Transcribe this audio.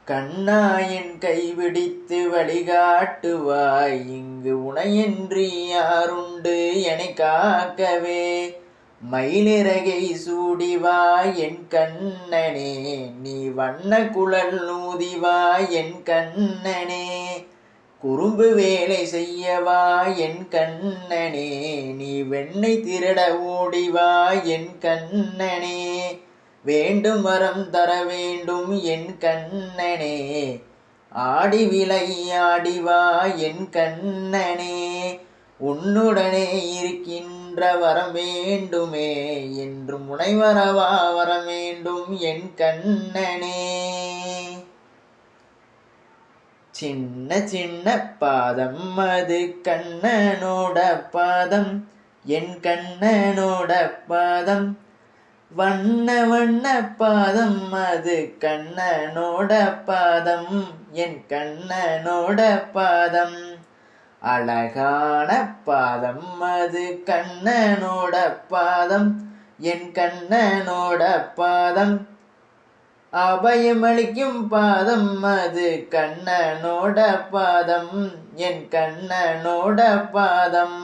கண்ணா என் கைவிடித்து வழிகாட்டுவாய், இங்கு உனையன்றி யாருண்டு என்னை காக்கவே. மயிலிறகை சூடிவாய் என் கண்ணனே, நீ வண்ண குழல் நூதிவாய் என் கண்ணனே. குறும்பு வேலை செய்யவா என் கண்ணனே, நீ வெண்ணை திருட ஓடிவாய் என் கண்ணனே. வேண்டும் வரம் தர வேண்டும் என் கண்ணனே, ஆடி விளையாடிவா என் கண்ணனே. உன்னுடனே இருக்கின்ற வரம் வேண்டுமே, என்று முனைவரவா வர வேண்டும் என் கண்ணனே. சின்ன சின்ன பாதம் அது கண்ணனோட பாதம், என் கண்ணனோட பாதம். வண்ண வண்ண பாதம் அது கண்ணனோட பாதம், என் கண்ணனோட பாதம். அழகான பாதம் அது கண்ணனோட பாதம், என் கண்ணனோட பாதம். அபயமளிக்கும் பாதம் அது கண்ணனோட பாதம், என் கண்ணனோட பாதம்.